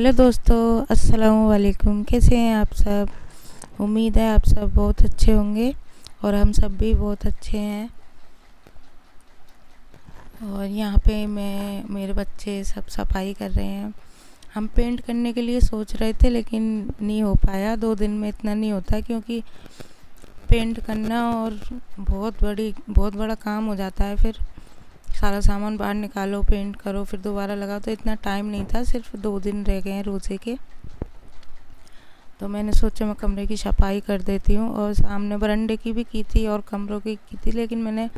Hello दोस्तों, अस्सलाम वालेकुम। कैसे हैं आप सब? उम्मीद है आप सब बहुत अच्छे होंगे और हम सब भी बहुत अच्छे हैं। और यहाँ पे मेरे बच्चे सब सफाई कर रहे हैं। हम पेंट करने के लिए सोच रहे थे लेकिन नहीं हो पाया। 2 दिन में इतना नहीं होता क्योंकि पेंट करना और बहुत बड़ा काम हो जाता है। फिर सारा सामान बाहर निकालो, पेंट करो, फिर दोबारा लगाओ, तो इतना टाइम नहीं था। सिर्फ 2 दिन रह गए हैं रोज़े के। तो मैंने सोचा मैं कमरे की सफाई कर देती हूँ। और सामने बरामदे की भी की थी और कमरों की थी, लेकिन मैंने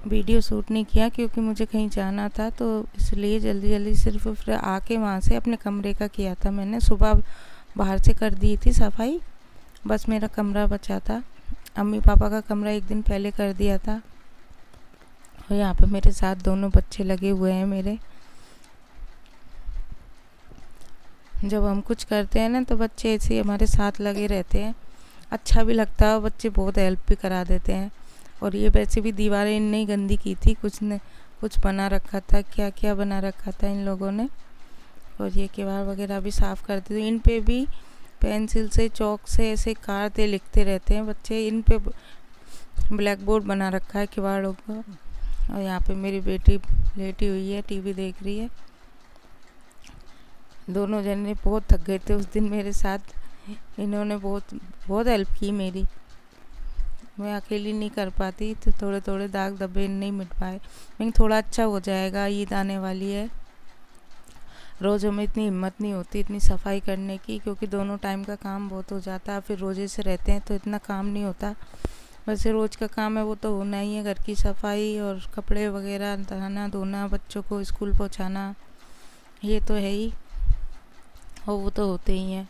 वीडियो शूट नहीं किया क्योंकि मुझे कहीं जाना था। तो इसलिए जल्दी सिर्फ फिर आके वहाँ से अपने कमरे का किया था। मैंने सुबह बाहर से कर दी थी सफाई, बस मेरा कमरा बचा था। अम्मी पापा का कमरा एक दिन पहले कर दिया था। और यहाँ पे मेरे साथ दोनों बच्चे लगे हुए हैं मेरे। जब हम कुछ करते हैं ना तो बच्चे ऐसे हमारे साथ लगे रहते हैं। अच्छा भी लगता है और बच्चे बहुत हेल्प भी करा देते हैं। और ये वैसे भी दीवारें इनने गंदी की थी, कुछ बना रखा था, क्या क्या बना रखा था इन लोगों ने। और ये किवाड़ वगैरह भी साफ़ करते थे। इन पे भी पेंसिल से, चौक से ऐसे काटते लिखते रहते हैं बच्चे। इन पे ब्लैक बोर्ड बना रखा है किवाड़ों का। और यहाँ पे मेरी बेटी लेटी हुई है, टीवी देख रही है। दोनों जने बहुत थक गए थे उस दिन मेरे साथ। इन्होंने बहुत हेल्प की मेरी। मैं अकेली नहीं कर पाती, तो थोड़े थोड़े दाग धब्बे नहीं मिट पाए। लेकिन थोड़ा अच्छा हो जाएगा, ईद आने वाली है। रोज़ हमें इतनी हिम्मत नहीं होती इतनी सफाई करने की, क्योंकि दोनों टाइम का काम बहुत हो जाता है। फिर रोज़े से रहते हैं तो इतना काम नहीं होता। वैसे रोज़ का काम है वो तो होना ही है, घर की सफाई और कपड़े वगैरह नहाना धोना, बच्चों को स्कूल पहुंचाना, ये तो है ही। और वो तो होते ही हैं।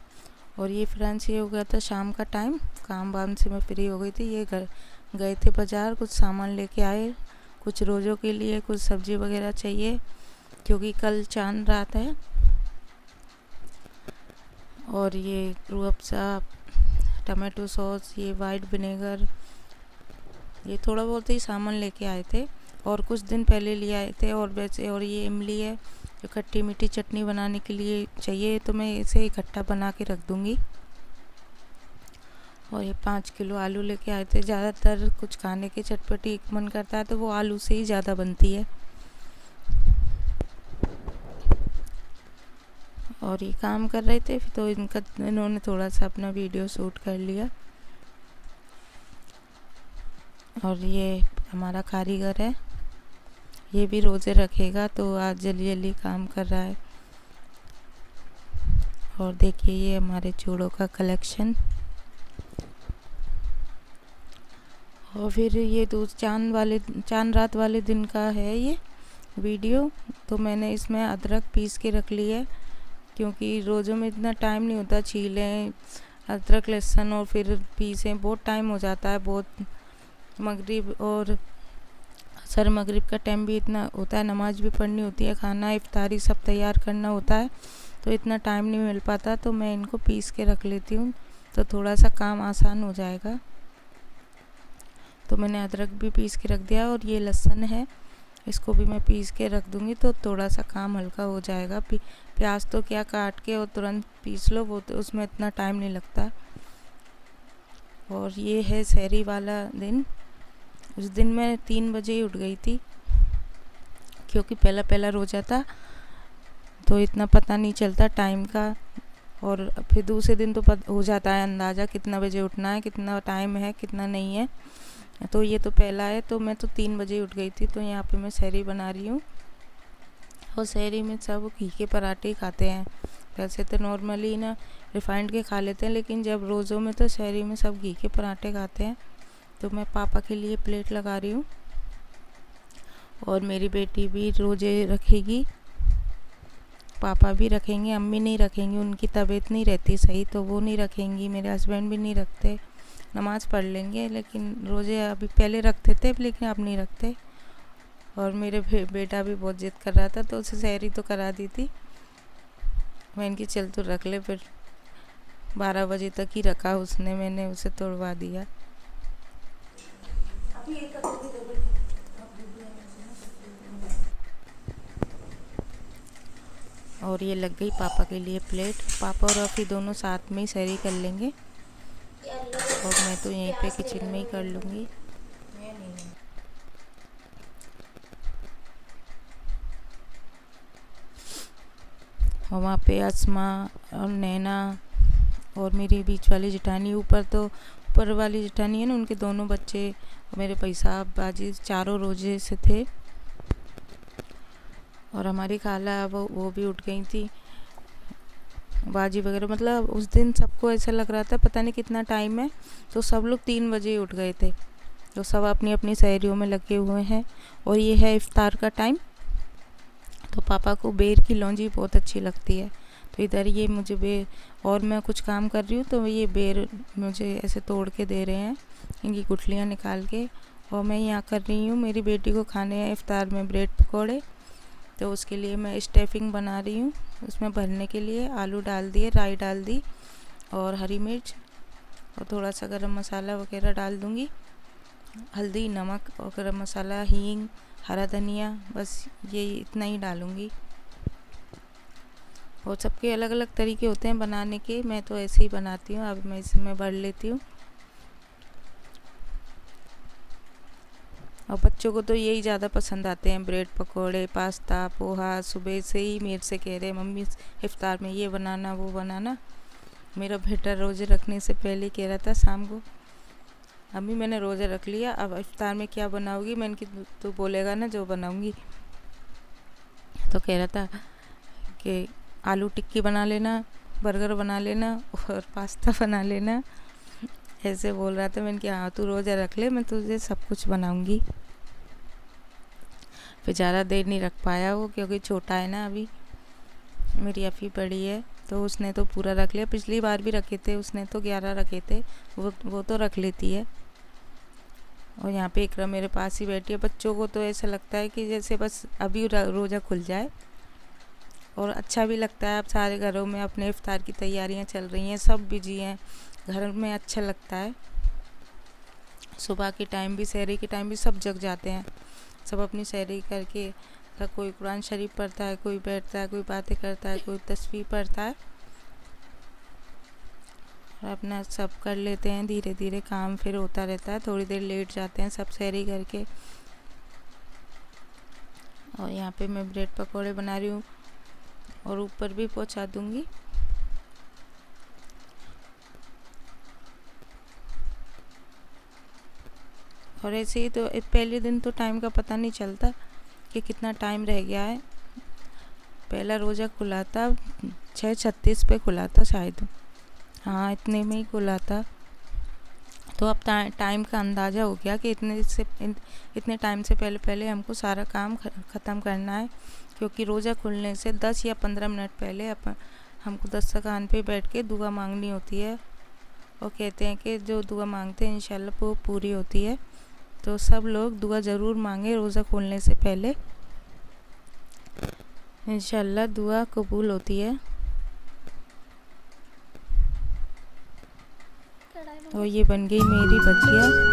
और ये फ्रेंड्स, ये हो गया था शाम का टाइम, काम वाम से मैं फ्री हो गई थी। ये घर गए थे बाज़ार, कुछ सामान लेके आए, कुछ रोज़ों के लिए, कुछ सब्ज़ी वगैरह चाहिए क्योंकि कल चांद रात है। और ये रूह अफ़ज़ा, टमाटो सॉस, ये वाइट विनेगर, ये थोड़ा बहुत ही सामान लेके आए थे। और कुछ दिन पहले ले आए थे। और वैसे, और ये इमली है जो खट्टी मीठी चटनी बनाने के लिए चाहिए, तो मैं इसे इकट्ठा बना के रख दूँगी। और ये 5 किलो आलू लेके आए थे। ज़्यादातर कुछ खाने के चटपटी मन करता है तो वो आलू से ही ज़्यादा बनती है। और ये काम कर रहे थे तो इन्होंने थोड़ा सा अपना वीडियो शूट कर लिया। और ये हमारा कारीगर है, ये भी रोज़े रखेगा तो आज जल्दी काम कर रहा है। और देखिए ये हमारे चूड़ों का कलेक्शन। और फिर ये चांद रात वाले दिन का है ये वीडियो। तो मैंने इसमें अदरक पीस के रख ली है क्योंकि रोज़ों में इतना टाइम नहीं होता। छीलें अदरक लहसुन और फिर पीसें, बहुत टाइम हो जाता है। बहुत मगरिब और असर मगरिब का टाइम भी इतना होता है, नमाज भी पढ़नी होती है, खाना इफ्तारी सब तैयार करना होता है, तो इतना टाइम नहीं मिल पाता। तो मैं इनको पीस के रख लेती हूँ तो थोड़ा सा काम आसान हो जाएगा। तो मैंने अदरक भी पीस के रख दिया। और ये लहसुन है, इसको भी मैं पीस के रख दूँगी तो थोड़ा सा काम हल्का हो जाएगा। प्याज तो क्या काट के और तुरंत पीस लो, वो तो उसमें इतना टाइम नहीं लगता। और ये है सहरी वाला दिन। उस दिन मैं 3 बजे ही उठ गई थी क्योंकि पहला रोज़ा था, तो इतना पता नहीं चलता टाइम का। और फिर दूसरे दिन तो हो जाता है अंदाज़ा कितना बजे उठना है, कितना टाइम है, कितना नहीं है। तो ये तो पहला है, तो मैं तो 3 बजे उठ गई थी। तो यहाँ पे मैं सहरी बना रही हूँ। और सहरी में सब घी के पराठे खाते हैं। वैसे तो नॉर्मली ना रिफाइंड के खा लेते हैं, लेकिन जब रोज़ों में तो सहरी में सब घी के पराठे खाते हैं। तो मैं पापा के लिए प्लेट लगा रही हूँ। और मेरी बेटी भी रोज़े रखेगी, पापा भी रखेंगे, अम्मी नहीं रखेंगी, उनकी तबीयत नहीं रहती सही तो वो नहीं रखेंगी। मेरे हस्बैंड भी नहीं रखते, नमाज़ पढ़ लेंगे, लेकिन रोज़े अभी पहले रखते थे लेकिन अब नहीं रखते। और मेरे बेटा भी बहुत जिद कर रहा था तो उसे सहरी तो करा दी थी। मैं इनकी चल तो रख ले, फिर 12 बजे तक ही रखा उसने, मैंने उसे तोड़वा दिया। और ये लग गई पापा के लिए प्लेट। पापा और अफी दोनों साथ में ही सहरी कर लेंगे और मैं तो यहीं पे किचन में ही कर लूँगी। और वहाँ पे अस्मा और नैना और मेरी बीच वाली जेठानी, ऊपर वाली जेठानी है ना, उनके दोनों बच्चे, मेरे पैसा बाजी चारों रोजे से थे। और हमारी खाला वो भी उठ गई थी, बाजी वगैरह। मतलब उस दिन सबको ऐसा लग रहा था पता नहीं कितना टाइम है, तो सब लोग 3 बजे उठ गए थे। तो सब अपनी अपनी सहरियों में लगे हुए हैं और ये है इफ्तार का टाइम। तो पापा को बेर की लौंजी बहुत अच्छी लगती है, तो इधर ये मुझे बेर, और मैं कुछ काम कर रही हूँ तो ये बेर मुझे ऐसे तोड़ के दे रहे हैं, इनकी गुठलियाँ निकाल के। और मैं यहाँ कर रही हूँ, मेरी बेटी को खाने हैं इफ्तार में ब्रेड पकौड़े, तो उसके लिए मैं स्टफिंग बना रही हूँ। उसमें भरने के लिए आलू डाल दिए, राई डाल दी और हरी मिर्च और थोड़ा सा गरम मसाला वगैरह डाल दूँगी, हल्दी, नमक और गरम मसाला, हींग, हरा धनिया, बस ये इतना ही डालूँगी। और सबके अलग अलग तरीके होते हैं बनाने के, मैं तो ऐसे ही बनाती हूँ। अब मैं इसमें भर लेती हूँ। और बच्चों को तो यही ज़्यादा पसंद आते हैं, ब्रेड पकोड़े, पास्ता, पोहा। सुबह से ही मेरे से कह रहे मम्मी इफ्तार में ये बनाना वो बनाना। मेरा बेटा रोज़े रखने से पहले कह रहा था शाम को, अम्मी मैंने रोज़ा रख लिया, अब इफ्तार में क्या बनाओगी? मैंने कि तू बोलेगा ना जो बनाऊंगी। तो कह रहा था कि आलू टिक्की बना लेना, बर्गर बना लेना और पास्ता बना लेना, ऐसे बोल रहा था। मैंने कहा हाँ तू रोज़ा रख ले, मैं तुझे सब कुछ बनाऊंगी। फिर ज़्यादा देर नहीं रख पाया वो, क्योंकि छोटा है ना अभी। मेरी अफ़ी बड़ी है तो उसने तो पूरा रख लिया। पिछली बार भी रखे थे उसने, तो 11 रखे थे, वो तो रख लेती है। और यहाँ पे इकरा मेरे पास ही बैठी है। बच्चों को तो ऐसा लगता है कि जैसे बस अभी रोज़ा खुल जाए, और अच्छा भी लगता है। अब सारे घरों में अपने इफ्तार की तैयारियाँ चल रही हैं, सब बिजी हैं, घर में अच्छा लगता है। सुबह के टाइम भी, सहरी के टाइम भी सब जग जाते हैं, सब अपनी सहरी करके, कोई कुरान शरीफ पढ़ता है, कोई बैठता है, कोई बातें करता है, कोई तस्बीह पढ़ता है, और अपना सब कर लेते हैं। धीरे धीरे काम फिर होता रहता है, थोड़ी देर लेट जाते हैं सब सहरी करके। और यहाँ पे मैं ब्रेड पकोड़े बना रही हूँ और ऊपर भी पहुँचा दूँगी। और ऐसे ही तो पहले दिन तो टाइम का पता नहीं चलता कि कितना टाइम रह गया है। पहला रोज़ा खुला था 6:36 पे खुला था शायद, हाँ इतने में ही खुला था। तो अब टाइम का अंदाज़ा हो गया कि इतने टाइम से पहले हमको सारा काम ख़त्म करना है, क्योंकि रोज़ा खुलने से 10 या 15 मिनट पहले हमको दस्तरखान पे बैठ के दुआ मांगनी होती है। और कहते हैं कि जो दुआ मांगते हैं इंशाल्लाह वो पूरी होती है। तो सब लोग दुआ ज़रूर मांगे रोज़ा खोलने से पहले, इंशाल्लाह दुआ कबूल होती है। और ये बन गई मेरी भजिया।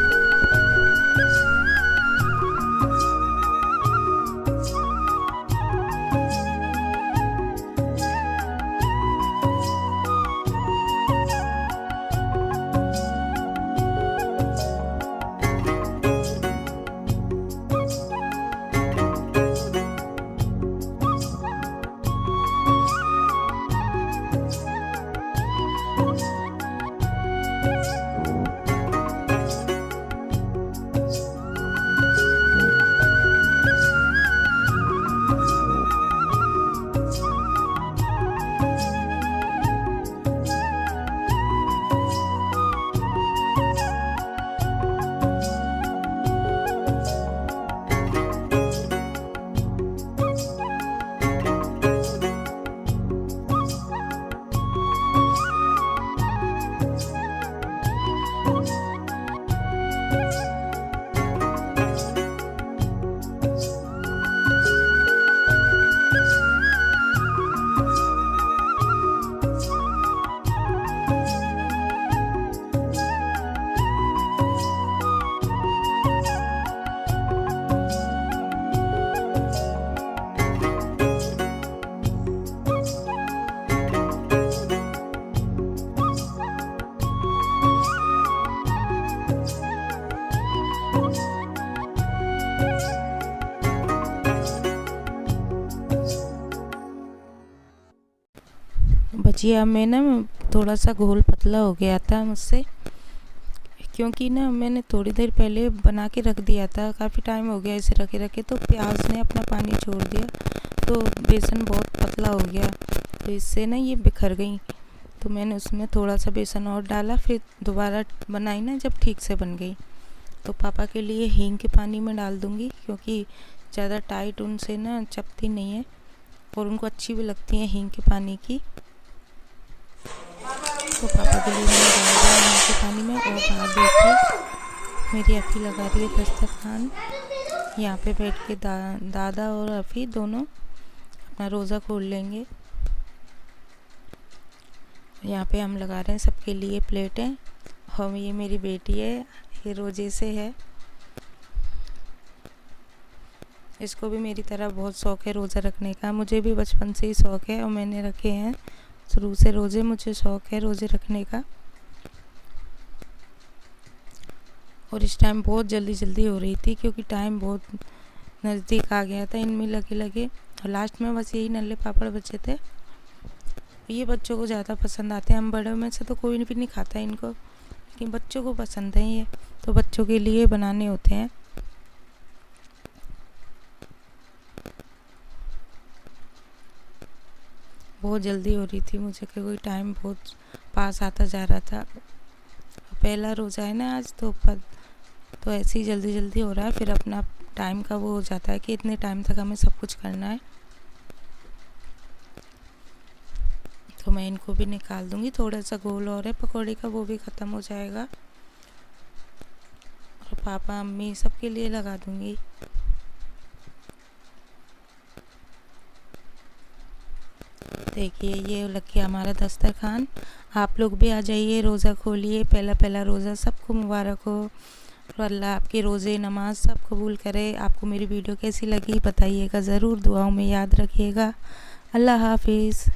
भुजिया में ना थोड़ा सा घोल पतला हो गया था मुझसे, क्योंकि ना मैंने थोड़ी देर पहले बना के रख दिया था, काफ़ी टाइम हो गया इसे रखे रखे, तो प्याज ने अपना पानी छोड़ दिया, तो बेसन बहुत पतला हो गया, तो इससे ना ये बिखर गई। तो मैंने उसमें थोड़ा सा बेसन और डाला, फिर दोबारा बनाई ना, जब ठीक से बन गई। तो पापा के लिए हींग के पानी में डाल दूँगी, क्योंकि ज़्यादा टाइट उनसे ना चपती नहीं है और उनको अच्छी भी लगती है हींग के पानी की। तो पापा के लिए मैंने डाल दिया हींग के पानी में। और बाहर देखिए मेरी अफ़ी लगा रही है दस्तरखान। यहाँ पे बैठ के दादा और अफ़ी दोनों अपना रोज़ा खोल लेंगे। यहाँ पे हम लगा रहे हैं सबके लिए प्लेटें, और ये मेरी बेटी है, ये रोज़े से है। इसको भी मेरी तरह बहुत शौक़ है रोज़ा रखने का, मुझे भी बचपन से ही शौक़ है और मैंने रखे हैं शुरू से रोज़े, मुझे शौक़ है रोज़े रखने का। और इस टाइम बहुत जल्दी हो रही थी, क्योंकि टाइम बहुत नज़दीक आ गया था इनमें लगे लगे। और लास्ट में बस यही नल्ले पापड़ बचे थे। ये बच्चों को ज़्यादा पसंद आते हैं, हम बड़ों में से तो कोई भी नहीं खाता इनको, लेकिन बच्चों को पसंद है ये, तो बच्चों के लिए बनाने होते हैं। बहुत जल्दी हो रही थी मुझे, क्योंकि टाइम बहुत पास आता जा रहा था। पहला रोज़ा है ना आज, तो ऐसे ही जल्दी हो रहा है। फिर अपना टाइम का वो हो जाता है कि इतने टाइम तक हमें सब कुछ करना है। तो मैं इनको भी निकाल दूंगी, थोड़ा सा गोल और है पकौड़े का, वो भी ख़त्म हो जाएगा। और पापा अम्मी सबके लिए लगा दूंगी। देखिए ये लग गया हमारा दस्तरखान। आप लोग भी आ जाइए, रोज़ा खोलिए, पहला रोज़ा सबको मुबारक हो, और अल्लाह आपके रोज़े नमाज सब कबूल करे। आपको मेरी वीडियो कैसी लगी बताइएगा ज़रूर, दुआओं में याद रखिएगा। अल्लाह हाफिज़।